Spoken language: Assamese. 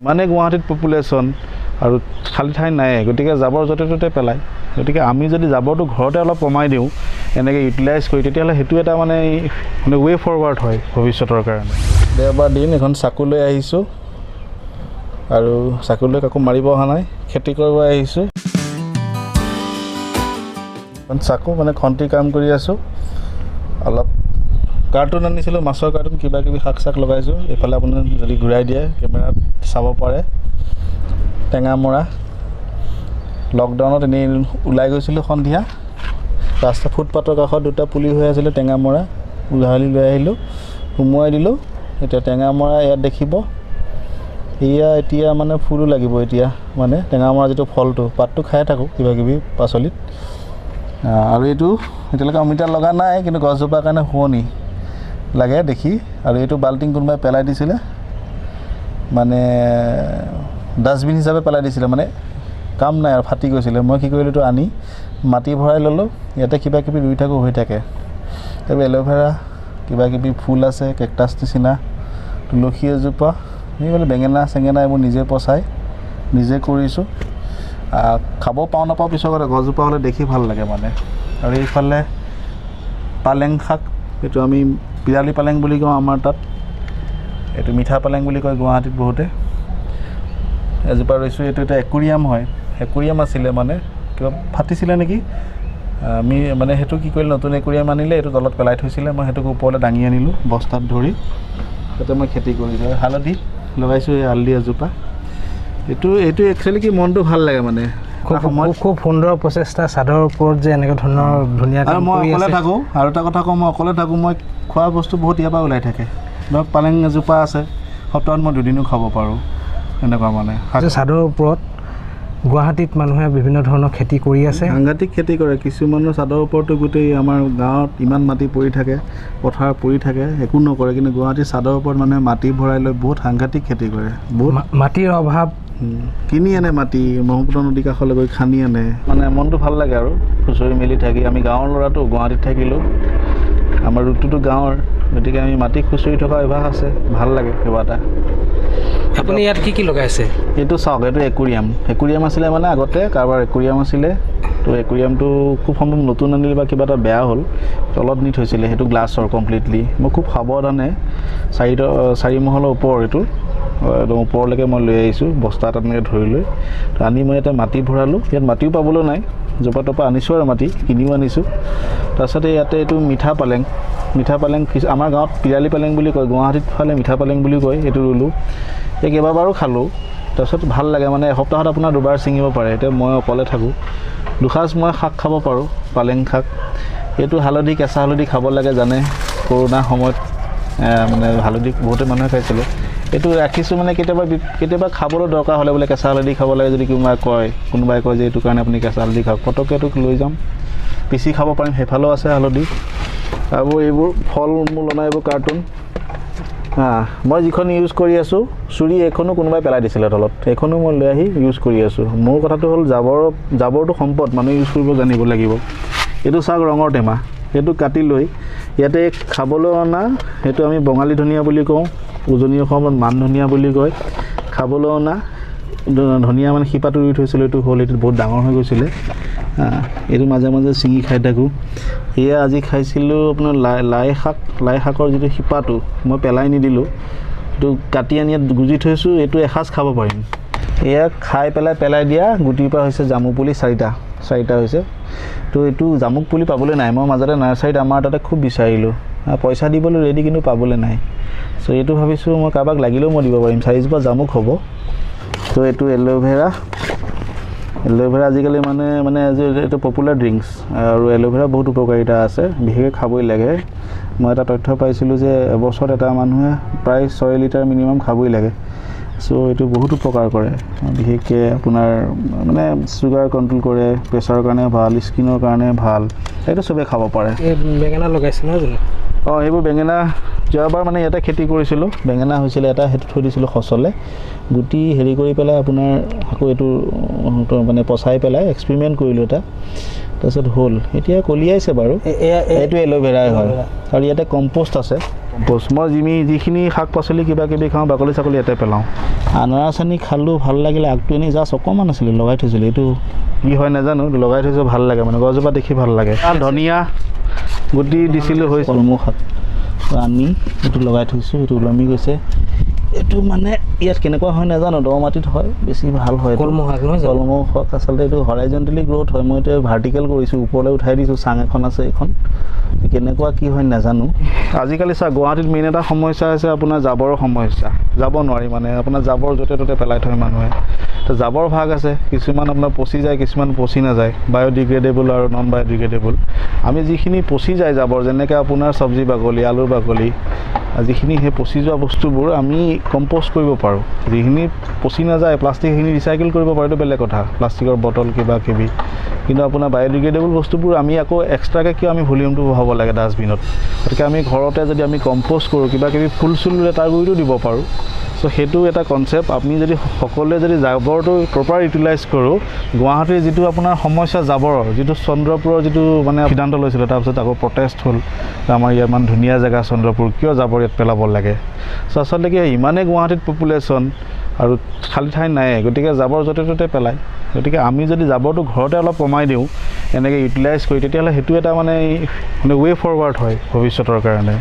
মানে গুৱাহাটীত পপুলেশ্যন আৰু খালী ঠাই নাই, গতিকে জাবৰ য'তে ত'তে পেলায়। গতিকে আমি যদি জাবৰটো ঘৰতে অলপ কমাই দিওঁ এনেকৈ ইউটিলাইজ কৰি, তেতিয়াহ'লে সেইটো এটা মানে ৱে ফৰৱাৰ্ড হয় ভৱিষ্যতৰ কাৰণে। দেওবাৰ দিন এখন চাকু লৈ আহিছোঁ আৰু চাকু লৈ কাকো মাৰিব অহা নাই, খেতি কৰিব আহিছোঁ। চাকু মানে খন্তি কাম কৰি আছোঁ। অলপ কাৰ্টুন আনিছিলোঁ, মাছৰ কাৰ্টুন, কিবা কিবি শাক চাক লগাইছোঁ। এইফালে আপুনি যদি ঘূৰাই দিয়ে কেমেৰাত চাব পাৰে টেঙামৰা। লকডাউনত এনেই ওলাই গৈছিলোঁ সন্ধিয়া, ৰাস্তা ফুটপাথৰ কাষত দুটা পুলি হৈ আছিলে টেঙামৰা, উঘালি লৈ আহিলোঁ, সুমুৱাই দিলোঁ। এতিয়া টেঙামৰা ইয়াত দেখিব, এয়া এতিয়া মানে ফুলো লাগিব এতিয়া, মানে টেঙামৰা যিটো ফলটো, পাতটো খাই থাকোঁ কিবা কিবি পাচলিত। আৰু এইটো এতিয়ালৈকে অমিতা লগা নাই, কিন্তু গছজোপাৰ কাৰণে শুৱনি লাগে দেখি। আৰু এইটো বাল্টিং কোনোবাই পেলাই দিছিলে, মানে ডাষ্টবিন হিচাপে পেলাই দিছিলে, মানে কাম নাই আৰু ফাটি গৈছিলে। মই কি কৰিলোঁ, এইটো আনি মাটি ভৰাই ল'লোঁ, ইয়াতে কিবা কিবি ৰুই থাকোঁ, হৈ থাকে। তাৰপৰা এল'ভেৰা, কিবা কিবি ফুল আছে, কেকটাছ নিচিনা, তুলসী এজোপা, এইফালে বেঙেনা চেঙেনা এইবোৰ নিজে পচাই নিজে কৰিছোঁ। খাব পাওঁ নাপাওঁ পিছৰ কথা, গছজোপা হ'লে দেখি ভাল লাগে মানে। আৰু এইফালে পালেং শাক, এইটো আমি পিৰালি পালেং বুলি কওঁ আমাৰ তাত, এইটো মিঠা পালেং বুলি কয় গুৱাহাটীত বহুতে। এজোপা ৰুইছোঁ, এইটো এটা একুৰিয়াম হয়, একুৰিয়াম আছিলে মানে কিবা ফাটিছিলে নেকি, আমি মানে সেইটো কি কৰিলোঁ, নতুন একুৰিয়াম আনিলে, এইটো তলত পেলাই থৈছিলে, মই সেইটোক ওপৰলৈ দাঙি আনিলোঁ বস্তাত ধৰি, তাতে মই খেতি কৰিছোঁ। হালধি লগাইছোঁ, এই হালধি এজোপা। এইটো একচুৱেলি কি মনটো ভাল লাগে মানে। খুব সুন্দৰ প্ৰচেষ্টা, চাদৰ ওপৰত যে এনেকৈ ধৰণৰ ধুনীয়া। আৰু মই অকলে থাকোঁ, আৰু এটা কথা কওঁ, মই অকলে থাকোঁ, মই খোৱা বস্তু বহুত ইয়াৰ পৰা ওলাই থাকে। ধৰক পালেং এজোপা আছে, সপ্তাহত মই দুদিনো খাব পাৰোঁ, এনেকুৱা মানে। চাদৰ ওপৰত গুৱাহাটীত মানুহে বিভিন্ন ধৰণৰ খেতি কৰি আছে, সাংঘাতিক খেতি কৰে। কিছুমানৰ চাদৰ ওপৰতো গোটেই আমাৰ গাঁৱত ইমান মাটি পৰি থাকে, পথাৰ পৰি থাকে, একো নকৰে, কিন্তু গুৱাহাটীৰ চাদৰ ওপৰত মানুহে মাটি ভৰাই লৈ বহুত সাংঘাতিক খেতি কৰে। বহুত মাটিৰ অভাৱ, কিনি আনে মাটি, ব্ৰহ্মপুত্ৰ নদী কাষলৈ গৈ খান্দি আনে, মানে মনটো ভাল লাগে আৰু খুচৰি মেলি থাকি। আমি গাঁৱৰ ল'ৰাটো, গুৱাহাটীত থাকিলোঁ, আমাৰ ৰুটটোতো গাঁৱৰ, গতিকে আমি মাটি খুচৰি থকা অভ্যাস আছে, ভাল লাগে কিবা এটা। আপুনি ইয়াত কি কি লগাইছে? এইটো চাওক, এইটো একুৰিয়াম আছিলে, মানে আগতে কাৰোবাৰ একুৰিয়াম আছিলে, তো একুৰিয়ামটো খুব সম্ভৱ নতুন আনিলে বা কিবা এটা বেয়া হ'ল, তলত নি থৈছিলে, সেইটো গ্লাছৰ কমপ্লিটলি। মই খুব সাৱধানে 4 মহলৰ ওপৰ, এইটো একদম ওপৰলৈকে মই লৈ আহিছোঁ, বস্তা এটা এনেকৈ ধৰি লৈ আনি মই ইয়াতে মাটি ভৰালোঁ। ইয়াত মাটিও পাবলৈ নাই, জোপা তপা আনিছোঁ আৰু মাটি কিনিও আনিছোঁ। তাৰপিছতে ইয়াতে এইটো মিঠা পালেং, আমাৰ গাঁৱত পিৰালি পালেং বুলি কয়, গুৱাহাটীত ফালে মিঠা পালেং বুলি কয়। এইটো ৰুলোঁ, এই কেইবাবাৰো খালোঁ। তাৰপিছত ভাল লাগে মানে, এসপ্তাহত আপোনাৰ 2বাৰ ছিঙিব পাৰে। এতিয়া মই অকলে থাকোঁ, দুসাঁজ মই শাক খাব পাৰোঁ, পালেং শাক। এইটো হালধি, কেঁচা হালধি খাব লাগে জানে, কৰোণা সময়ত মানে হালধি বহুতে মানুহে খাইছিলে। এইটো ৰাখিছোঁ মানে কেতিয়াবা খাবলৈ দৰকাৰ হ'লে বোলে কেঁচা হালধি খাব লাগে যদি কোনোবাই কয় যে এইটো কাৰণে আপুনি কেঁচা হালধি খাওক, পটককৈ এইটোক লৈ যাম, পিচি খাব পাৰিম। সেইফালেও আছে হালধি। আৰু এইবোৰ ফল মূল অনা এইবোৰ কাৰ্টুন, মই যিখন ইউজ কৰি আছোঁ চুৰি, এইখনো কোনোবাই পেলাই দিছিলে তলত, এইখনো মই লৈ আহি ইউজ কৰি আছোঁ। মোৰ কথাটো হ'ল জাবৰটো সম্পদ, মানুহে ইউজ কৰিব জানিব লাগিব। এইটো চাওক ৰঙৰ টেমা, সেইটো কাটি লৈ ইয়াতে খাবলৈ অনা, সেইটো আমি বঙালী ধনিয়া বুলি কওঁ, উজনি অসমত মান ধনিয়া বুলি কয়। খাবলৈ অনা ধনিয়া মানে শিপাটো ৰুই থৈছিলোঁ, এইটো হ'ল, এইটো বহুত ডাঙৰ হৈ গৈছিলে। এইটো মাজে মাজে ছিঙি খাই থাকোঁ। এয়া আজি খাইছিলোঁ আপোনাৰ লাই শাকৰ যিটো শিপাটো মই পেলাই নিদিলোঁ, এইটো কাটি আনি ইয়াত গুজি থৈছোঁ, এইটো এসাঁজ খাব পাৰিম। এয়া খাই পেলাই দিয়া গুটিৰ পৰা হৈছে জামুক পুলি 4টা হৈছে। তো এইটো জামুক পুলি পাবলৈ নাই, মই মাজতে নাৰ্চাৰীত আমাৰ তাতে খুব বিচাৰিলোঁ, পইচা দিবলৈ ৰেডি, কিন্তু পাবলৈ নাই। চ' এইটো ভাবিছোঁ মই কাৰোবাক লাগিলেও মই দিব পাৰিম, 4জোপা জামুক হ'ব। তো এইটো এল'ভেৰা আজিকালি মানে এইটো পপুলাৰ ড্ৰিংকছ, আৰু এল'ভেৰা বহুত উপকাৰিতা আছে, বিশেষকৈ খাবই লাগে। মই এটা তথ্য পাইছিলোঁ যে এবছৰত এটা মানুহে প্ৰায় 6 লিটাৰ মিনিমাম খাবই লাগে। চ' এইটো বহুত উপকাৰ কৰে, বিশেষকৈ আপোনাৰ মানে চুগাৰ কণ্ট্ৰল কৰে, প্ৰেছাৰৰ কাৰণে ভাল, স্কিনৰ কাৰণে ভাল, এইটো চবেই খাব পাৰে। বেঙেনা লগাইছে নহয় জানো? এইবোৰ বেঙেনা যোৱাবাৰ মানে ইয়াতে খেতি কৰিছিলোঁ, বেঙেনা হৈছিলে এটা, সেইটো থৈ দিছিলোঁ সচলে, গুটি হেৰি কৰি পেলাই আপোনাৰ আকৌ এইটো মানে পচাই পেলাই এক্সপেৰিমেণ্ট কৰিলোঁ এটা। তাৰপিছত হ'ল এতিয়া কলিয়াইছে বাৰু এইটো এল'ভেৰাই হয় আৰু ইয়াতে কম্প'ষ্ট আছে কম্প'ষ্ট মই যিখিনি শাক পাচলি কিবা কিবি খাওঁ বাকলি চাকলি ইয়াতে পেলাওঁ আনাৰস আনি খালোঁ ভাল লাগিলে আগটো এনেই জাষ্ট অকণমান আছিলে লগাই থৈছিলোঁ এইটো কি হয় নাজানো লগাই থৈছোঁ ভাল লাগে মানে গছজোপা দেখি ভাল লাগে ধনিয়া গুটি দিছিলোঁ হৈ কলমৌ শাক আনি এইটো লগাই থৈছোঁ এইটো ওলমি গৈছে এইটো মানে ইয়াত কেনেকুৱা হয় নাজানো দ মাটিত হয় বেছি ভাল হয় কলমৌ শাক নহয় কলমৌ শাক আচলতে এইটো হৰাইজণ্টেলি গ্ৰ'থ হয় মই এতিয়া ভাৰ্টিকেল কৰিছোঁ ওপৰলৈ উঠাই দিছোঁ চাং এখন আছে এইখন কেনেকুৱা কি হয় নাজানো আজিকালি চা গুৱাহাটীত মেইন এটা সমস্যা হৈছে আপোনাৰ জাবৰৰ সমস্যা যাব নোৱাৰি মানে আপোনাৰ জাবৰ য'তে ত'তে পেলাই থয় মানুহে তো জাবৰ ভাগ আছে কিছুমান আপোনাৰ পচি যায় কিছুমান পচি নাযায় বায়'ডিগ্ৰেডেবল আৰু নন বায়'ডিগ্ৰেডেবল আমি যিখিনি পচি যায় জাবৰ যেনেকৈ আপোনাৰ চব্জি বাকলি আলুৰ বাকলি যিখিনি সেই পচি যোৱা বস্তুবোৰ আমি কম্প'ষ্ট কৰিব পাৰোঁ যিখিনি পচি নাযায় প্লাষ্টিকখিনি ৰিচাইকেল কৰিব পাৰোঁ এইটো বেলেগ কথা প্লাষ্টিকৰ বটল কিবা কিবি কিন্তু আপোনাৰ বায়'ডিগ্ৰেডেবল বস্তুবোৰ আমি আকৌ এক্সট্ৰাকৈ কিয় আমি ভলিউমটো বহাব লাগে ডাষ্টবিনত গতিকে আমি ঘৰতে যদি আমি কম্প'ষ্ট কৰোঁ কিবা কিবি ফুল চুল ৰুলে তাৰ গুৰিটো দিব পাৰোঁ চ' সেইটো এটা কনচেপ্ট আপুনি যদি সকলোৱে যদি জাবৰটো প্ৰপাৰ ইউটিলাইজ কৰোঁ গুৱাহাটীৰ যিটো আপোনাৰ সমস্যা জাবৰৰ যিটো চন্দ্ৰপুৰৰ যিটো মানে সিদ্ধান্ত লৈছিলে তাৰপিছত আকৌ প্ৰটেষ্ট হ'ল আমাৰ ইয়াত ইমান ধুনীয়া জেগা চন্দ্ৰপুৰ কিয় জাবৰ ইয়াত পেলাব লাগে চ' আচলতে কি ইমানেই গুৱাহাটীত পপুলেশ্যন আৰু খালী ঠাই নাই গতিকে জাবৰ য'তে ত'তে পেলায় গতিকে আমি যদি জাবৰটো ঘৰতে অলপ কমাই দিওঁ এনেকৈ ইউটিলাইজ কৰি তেতিয়াহ'লে সেইটো এটা মানে ৱে ফৰৱাৰ্ড হয় ভৱিষ্যতৰ কাৰণে